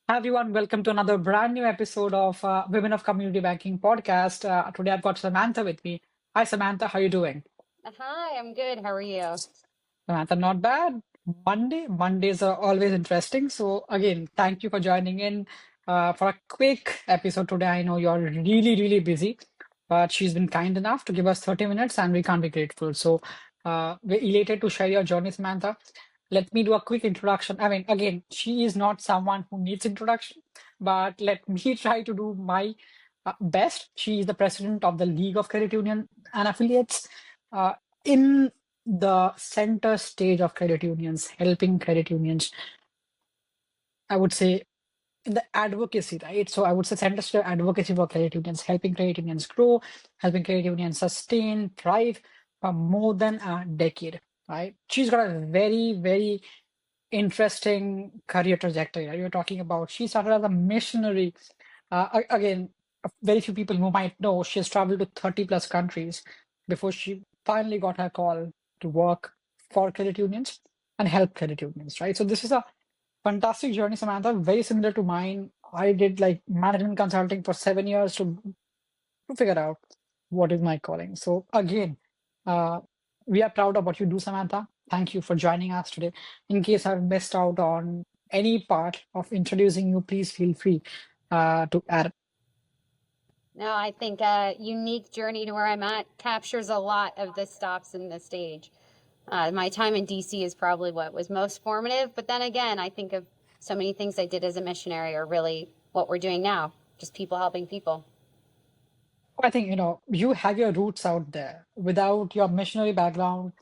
Hi everyone, welcome to another brand new episode of Women of Community Banking podcast. Today I've got Samantha with me. Hi Samantha, how are you doing? Hi, I'm good. How are you? Samantha, not bad. Mondays are always interesting. So again, thank you for joining in for a quick episode today. I know you're really busy, but she's been kind enough to give us 30 minutes and we can't be grateful. So we're elated to share your journey, Samantha. Let me do a quick introduction. I mean, again, she is not someone who needs introduction, but let me try to do my best. She is the president of the League of Credit Union and Affiliates. Uh, in the center stage of credit unions, helping credit unions, I would say in the advocacy, right? So I would say center stage advocacy for credit unions, helping credit unions grow, helping credit unions sustain, thrive for more than a decade, right? She's got a very interesting career trajectory. Right? You're talking about she started as a missionary. Again, very few people who might know she has traveled to 30 plus countries before she finally got her call to work for credit unions and help credit unions, right? So this is a fantastic journey, Samantha, very similar to mine. I did like management consulting for 7 years to figure out what is my calling. So again, uh, we are proud of what you do, Samantha. Thank you for joining us today. In case I've missed out on any part of introducing you, please feel free to add. No, I think a unique journey to where I'm at captures a lot of the stops in the stage. My time in DC is probably what was most formative, but then again, I think of so many things I did as a missionary are really what we're doing now, just people helping people. I think, you have your roots out there. Without your missionary background,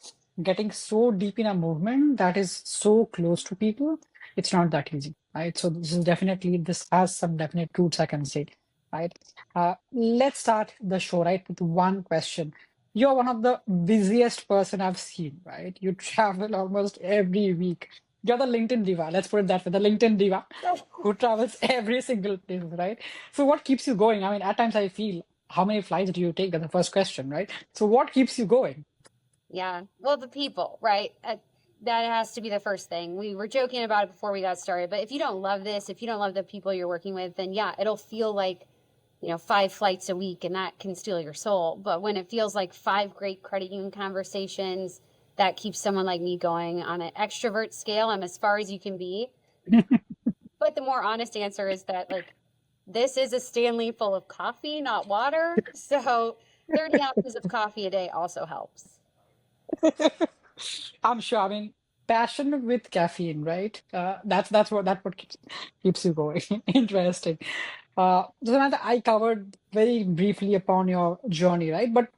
getting so deep in a movement that is so close to people, it's not that easy, right? So this has some definite roots, I can say, right? Let's start the show, right, with one question. You're one of the busiest person I've seen, right? You travel almost every week. You're the LinkedIn diva. Let's put it that way, the LinkedIn diva who travels every single place, right? So what keeps you going? I mean, at times I feel, how many flights do you take? That's the first question, right? So what keeps you going? Yeah. Well, the people, right? That has to be the first thing. We were joking about it before we got started, but if you don't love this, if you don't love the people you're working with, then yeah, it'll feel like, 5 flights a week and that can steal your soul. But when it feels like 5 great credit union conversations, that keeps someone like me going on an extrovert scale. I'm as far as you can be. But the more honest answer is that, like, this is a Stanley full of coffee, not water. So 30 ounces of coffee a day also helps. I'm sure. I mean, passion with caffeine, right? That's what keeps you going. Interesting. So Samantha, I covered very briefly upon your journey, right? But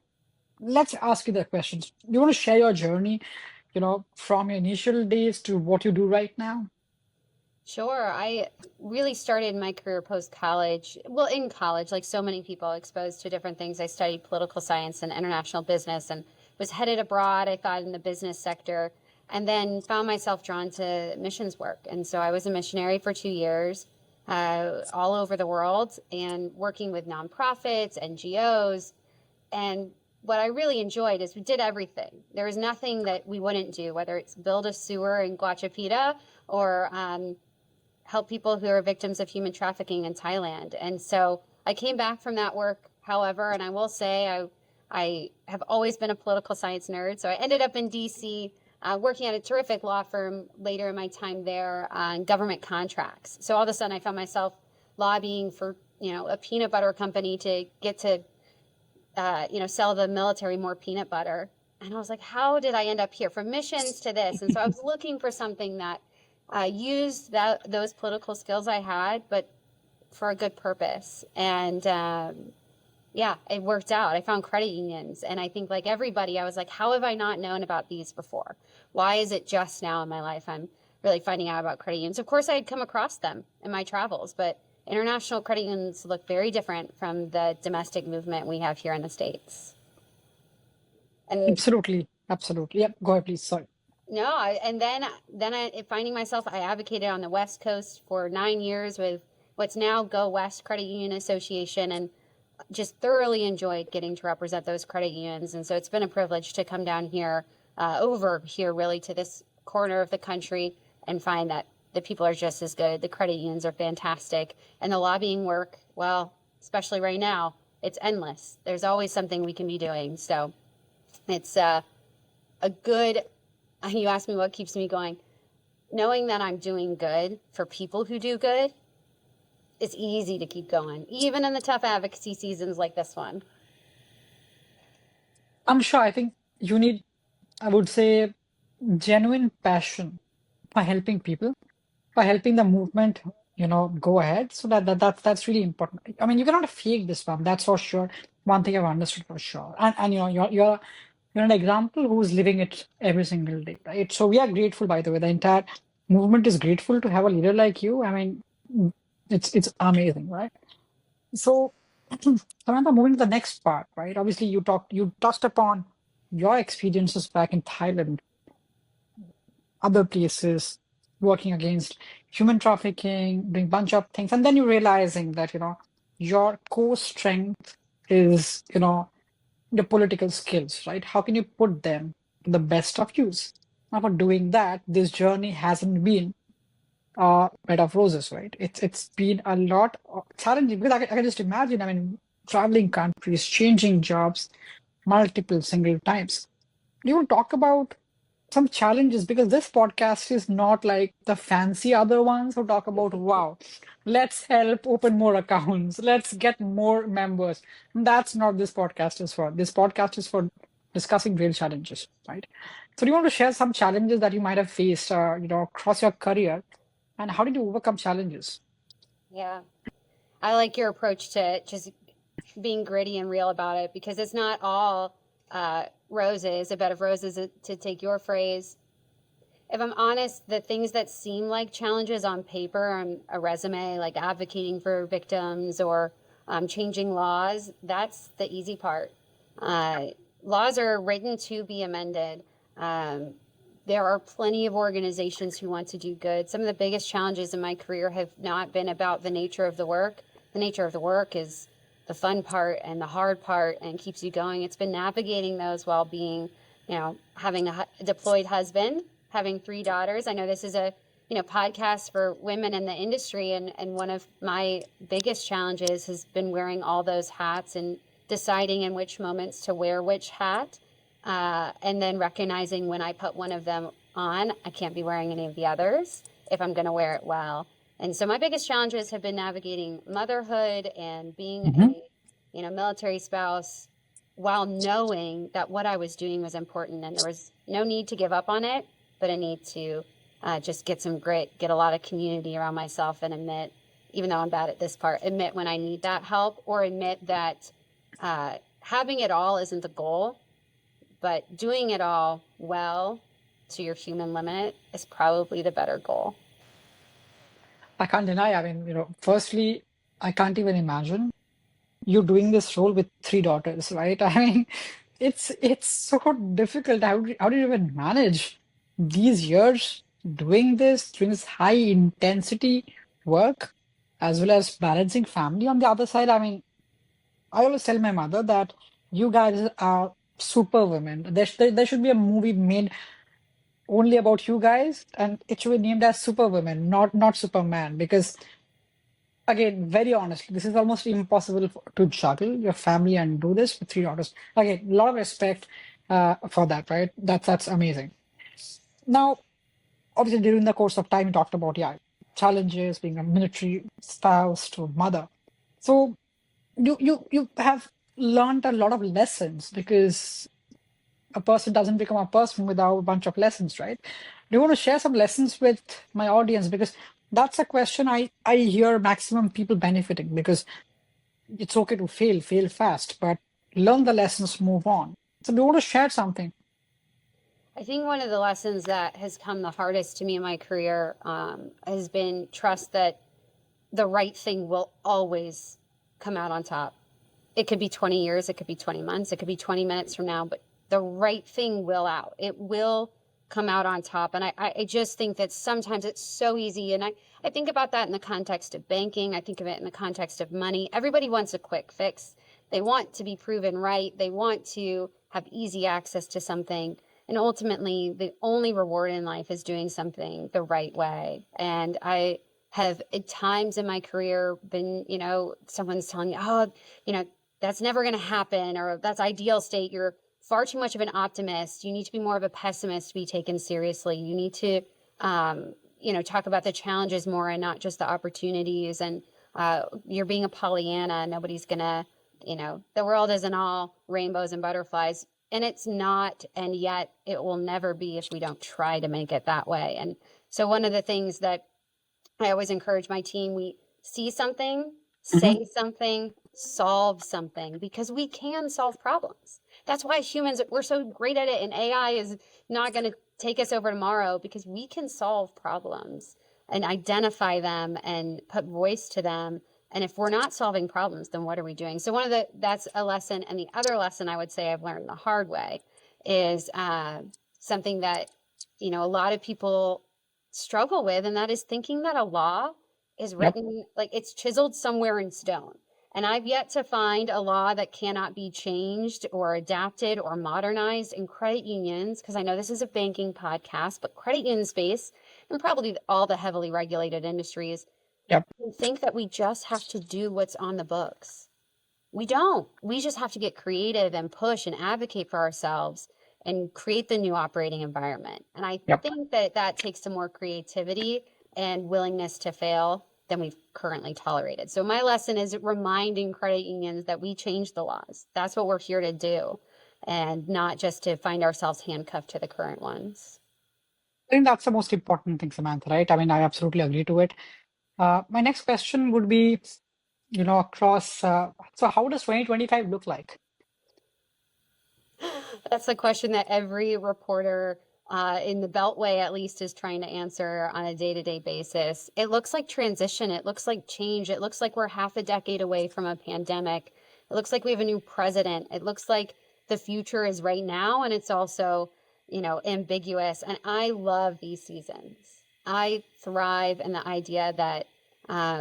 let's ask you the questions. Do you want to share your journey, from your initial days to what you do right now? Sure. I really started my career post college. Well, in college, like so many people, exposed to different things. I studied political science and international business and was headed abroad, I thought, in the business sector, and then found myself drawn to missions work. And so I was a missionary for 2 years, all over the world and working with nonprofits, NGOs. And what I really enjoyed is we did everything. There was nothing that we wouldn't do, whether it's build a sewer in Guachapita or help people who are victims of human trafficking in Thailand. And so I came back from that work, however, and I will say I have always been a political science nerd. So I ended up in DC working at a terrific law firm later in my time there on government contracts. So all of a sudden I found myself lobbying for, a peanut butter company to get to, sell the military more peanut butter. And I was like, how did I end up here from missions to this? And so I was looking for something that used those political skills I had, but for a good purpose. And yeah, it worked out. I found credit unions, and I think like everybody, I was like, how have I not known about these before? Why is it just now in my life I'm really finding out about credit unions? Of course, I had come across them in my travels, but international credit unions look very different from the domestic movement we have here in the States. And Absolutely. Yep. Go ahead, please. Sorry. no, and then finding myself, I advocated on the West Coast for 9 years with what's now Go West Credit Union Association, and just thoroughly enjoyed getting to represent those credit unions. And so it's been a privilege to come down here, over here, really to this corner of the country, and find that the people are just as good. The credit unions are fantastic. And the lobbying work, well, especially right now, it's endless. There's always something we can be doing. So it's a good, you asked me what keeps me going. Knowing that I'm doing good for people who do good, it's easy to keep going, even in the tough advocacy seasons like this one. I'm sure I think you need, I would say, genuine passion for helping people, for helping the movement, go ahead. So that's really important. I mean, you cannot fake this one, that's for sure. One thing I've understood for sure. And you're an example who's living it every single day, right? So we are grateful, by the way. The entire movement is grateful to have a leader like you. I mean, it's amazing, right? So, Samantha, moving to the next part, right? Obviously, you touched upon your experiences back in Thailand, other places, working against human trafficking, doing bunch of things, and then you realizing that, your core strength is, the political skills, right? How can you put them to the best of use? Now, for doing that, this journey hasn't been bed of roses, right? It's been a lot challenging because I can just imagine. I mean, traveling countries, changing jobs multiple single times. Do you want to talk about some challenges? Because this podcast is not like the fancy other ones who talk about, wow, let's help open more accounts, let's get more members. That's not this podcast is for. This podcast is for discussing real challenges, right? So do you want to share some challenges that you might have faced, across your career, and how did you overcome challenges? Yeah. I like your approach to just being gritty and real about it, because it's not all roses, a bed of roses, to take your phrase. If I'm honest, the things that seem like challenges on paper on a resume, like advocating for victims or changing laws, that's the easy part. Laws are written to be amended. There are plenty of organizations who want to do good. Some of the biggest challenges in my career have not been about the nature of the work. The nature of the work is the fun part and the hard part and keeps you going. It's been navigating those while being, having a deployed husband, having 3 daughters. I know this is a, podcast for women in the industry. And one of my biggest challenges has been wearing all those hats and deciding in which moments to wear which hat. And then recognizing when I put one of them on, I can't be wearing any of the others if I'm going to wear it well. And so my biggest challenges have been navigating motherhood and being Hmm. a, military spouse, while knowing that what I was doing was important and there was no need to give up on it, but a need to just get some grit, get a lot of community around myself, and admit, even though I'm bad at this part, admit when I need that help, or admit that having it all isn't the goal, but doing it all well to your human limit is probably the better goal. I can't deny. I mean, firstly, I can't even imagine you doing this role with 3 daughters, right? I mean, it's so difficult. How do you even manage these years doing this high intensity work, as well as balancing family on the other side? I mean, I always tell my mother that you guys are super women. There should be a movie made only about you guys, and it should be named as Superwomen, not Superman, because again, very honestly, this is almost impossible to juggle your family and do this with 3 daughters. Again, a lot of respect for that, right? That's amazing. Now, obviously, during the course of time, you talked about, yeah, challenges, being a military spouse to mother. So you have learned a lot of lessons, because a person doesn't become a person without a bunch of lessons, right? Do you want to share some lessons with my audience? Because that's a question I hear maximum people benefiting, because it's okay to fail fast, but learn the lessons, move on. So do you want to share something? I think one of the lessons that has come the hardest to me in my career has been trust that the right thing will always come out on top. It could be 20 years, it could be 20 months, it could be 20 minutes from now, but the right thing will out. It will come out on top. And I just think that sometimes it's so easy. And I think about that in the context of banking. I think of it in the context of money. Everybody wants a quick fix. They want to be proven right. They want to have easy access to something. And ultimately, the only reward in life is doing something the right way. And I have at times in my career been, someone's telling you, oh, you know, that's never going to happen, or that's ideal state. You're far too much of an optimist. You need to be more of a pessimist to be taken seriously. You need to, talk about the challenges more and not just the opportunities. And you're being a Pollyanna. Nobody's going to, the world isn't all rainbows and butterflies. And it's not, and yet it will never be if we don't try to make it that way. And so one of the things that I always encourage my team, we see something, Mhm. say something, solve something, because we can solve problems. That's why humans, we're so great at it, and AI is not going to take us over tomorrow, because we can solve problems and identify them and put voice to them. And if we're not solving problems, then what are we doing? So that's a lesson. And the other lesson I would say I've learned the hard way is something that, a lot of people struggle with, and that is thinking that a law is Yep. written, like it's chiseled somewhere in stone. And I've yet to find a law that cannot be changed or adapted or modernized in credit unions, because I know this is a banking podcast, but credit union space and probably all the heavily regulated industries Yep. think that we just have to do what's on the books. We don't. We just have to get creative and push and advocate for ourselves and create the new operating environment. And I Yep. think that that takes some more creativity and willingness to fail than we've currently tolerated. So my lesson is reminding credit unions that we change the laws. That's what we're here to do, and not just to find ourselves handcuffed to the current ones. I think that's the most important thing, Samantha, right? I mean, I absolutely agree to it. My next question would be, across, so how does 2025 look like? That's the question that every reporter in the Beltway, at least, is trying to answer on a day to day basis. It looks like transition. It looks like change. It looks like we're half a decade away from a pandemic. It looks like we have a new president. It looks like the future is right now, and it's also, ambiguous. And I love these seasons. I thrive in the idea that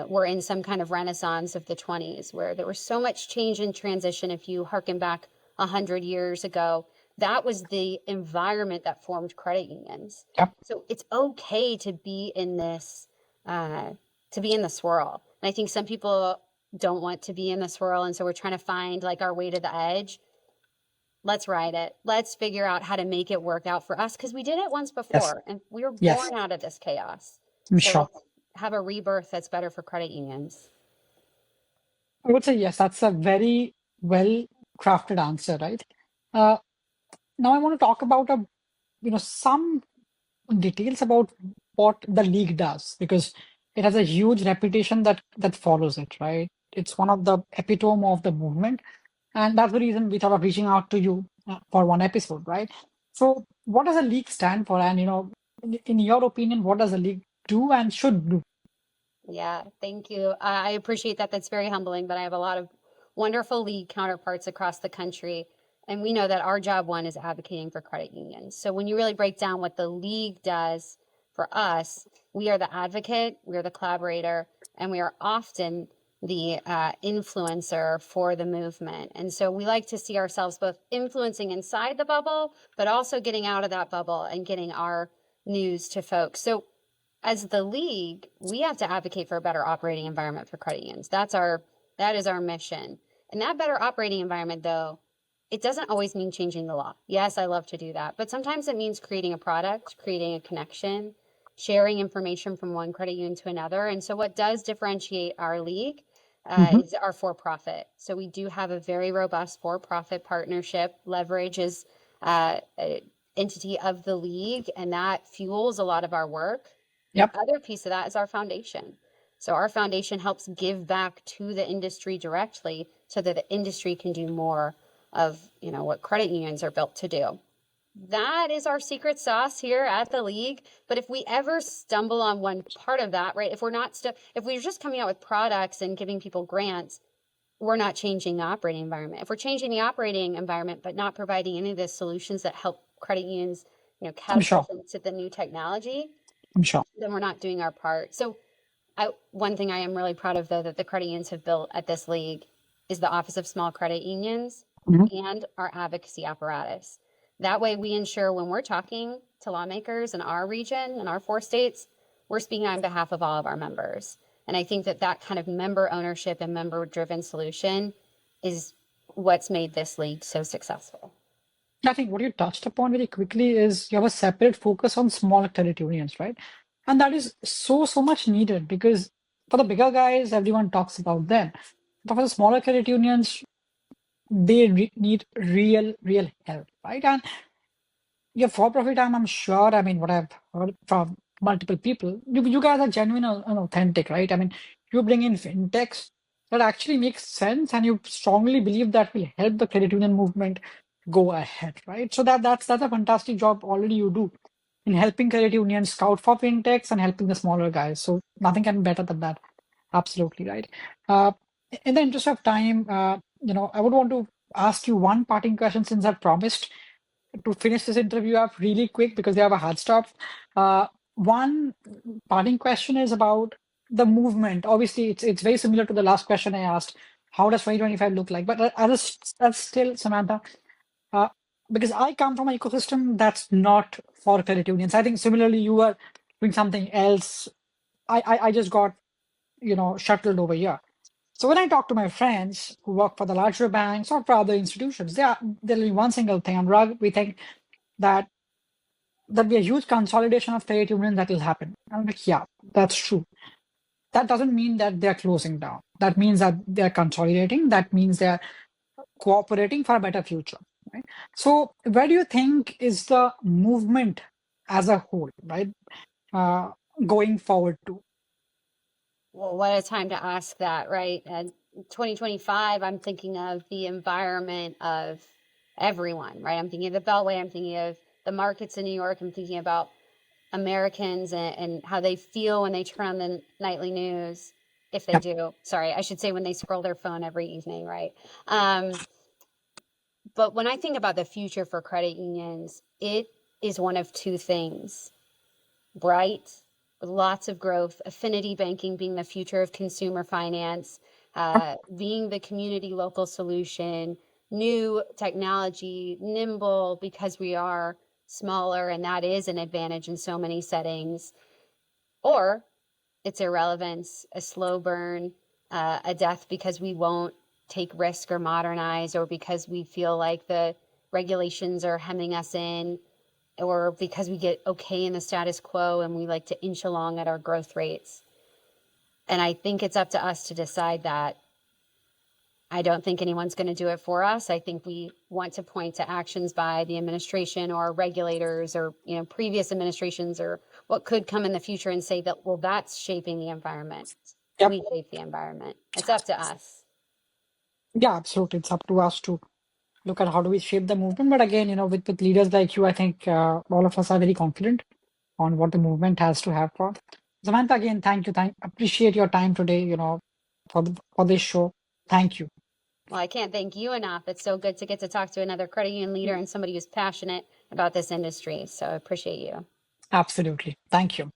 we're in some kind of renaissance of the 20s, where there was so much change and transition. If you harken back 100 years ago, that was the environment that formed credit unions. Yep. So it's okay to be in this, to be in the swirl. And I think some people don't want to be in the swirl, and so we're trying to find like our way to the edge. Let's ride it. Let's figure out how to make it work out for us, because we did it once Yes. before and we were Yes. born out of this chaos. I'm So sure. let's have a rebirth that's better for credit unions. I would say yes. That's a very well crafted answer, right? Uh, Now I want to talk about some details about what the league does, because it has a huge reputation that follows it, right? It's one of the epitome of the movement, and that's the reason we thought of reaching out to you for one episode, right? So, what does a league stand for, and in your opinion, what does a league do and should do? Yeah, thank you. I appreciate that. That's very humbling, but I have a lot of wonderful league counterparts across the country. And we know that our job one is advocating for credit unions. So when you really break down what the league does for us, we are the advocate, we are the collaborator, and we are often the influencer for the movement. And so we like to see ourselves both influencing inside the bubble, but also getting out of that bubble and getting our news to folks. So as the league, we have to advocate for a better operating environment for credit unions. That is our mission. And that better operating environment, though, it doesn't always mean changing the law. Yes, I love to do that, but sometimes it means creating a product, creating a connection, sharing information from one credit union to another. And so, what does differentiate our league Hmm. is our for-profit. So we do have a very robust for-profit partnership. Leverage is an entity of the league, and that fuels a lot of our work. The Yep. other piece of that is our foundation. So our foundation helps give back to the industry directly so that the industry can do more of, what credit unions are built to do. That is our secret sauce here at the league. But if we ever stumble on one part of that, right? If we're just coming out with products and giving people grants, we're not changing the operating environment. If we're changing the operating environment but not providing any of the solutions that help credit unions, I'm sure. catapult into the new technology, I'm sure. then we're not doing our part. So one thing I am really proud of, though, that the credit unions have built at this league is the Office of Small Credit Unions Hmm. and our advocacy apparatus. That way we ensure when we're talking to lawmakers in our region, in our 4 states, we're speaking on behalf of all of our members. And I think that that kind of member ownership and member driven solution is what's made this league so successful. I think what you touched upon very quickly is you have a separate focus on smaller credit unions, right? And that is so much needed because for the bigger guys, everyone talks about them. But for the smaller credit unions, they need real help, right? And yeah, for profit, I'm sure. I mean, what I've heard from multiple people, you guys are genuine and authentic, right? I mean, you bring in fintechs that actually makes sense, and you strongly believe that will help the credit union movement go ahead, right? So that's a fantastic job already you do in helping credit unions scout for fintechs and helping the smaller guys. So nothing can be better than that. Absolutely right. Uh, in the interest of time, I would want to ask you one parting question since I've promised to finish this interview up really quick because they have a hard stop. One parting question is about the movement. Obviously, it's very similar to the last question I asked. How does 2025 look like? But as still, Samantha, uh, because I come from an ecosystem that's not for credit unions. I think similarly, you are doing something else. I just got shuttled over here. So when I talk to my friends who work for the larger banks or for other institutions, they'll be one single thing. Anurag, we think that there'll be a huge consolidation of credit unions that will happen. I'm like, yeah, that's true. That doesn't mean that they're closing down. That means that they're consolidating. That means they're cooperating for a better future. Right? So where do you think is the movement as a whole, right? Uh, Going forward to? Well, what a time to ask that, right? And 2025, I'm thinking of the environment of everyone, right? I'm thinking of the Beltway, I'm thinking of the markets in New York, I'm thinking about Americans and how they feel when they turn on the nightly news, if they Yeah, do. Sorry, I should say when they scroll their phone every evening, right? Um, but when I think about the future for credit unions, it is one of two things: bright, with lots of growth, affinity banking being the future of consumer finance, being the community local solution, new technology, nimble because we are smaller, and that is an advantage in so many settings. Or it's irrelevance, a slow burn, a death because we won't take risk or modernize, or because we feel like the regulations are hemming us in, or because we get okay in the status quo and we like to inch along at our growth rates. And I think it's up to us to decide that. I don't think anyone's going to do it for us. I think we want to point to actions by the administration or regulators or previous administrations or what could come in the future and say that, well, that's shaping the environment. yep, We shape the environment. It's up to us. yeah, absolutely. It's up to us to look at how do we shape the movement. But again, with leaders like you, I think all of us are very confident on what the movement has to have for. Samantha, again, thank you. Appreciate your time today, for this show. Thank you. Well, I can't thank you enough. It's so good to get to talk to another credit union leader and somebody who's passionate about this industry. So I appreciate you. Absolutely. Thank you.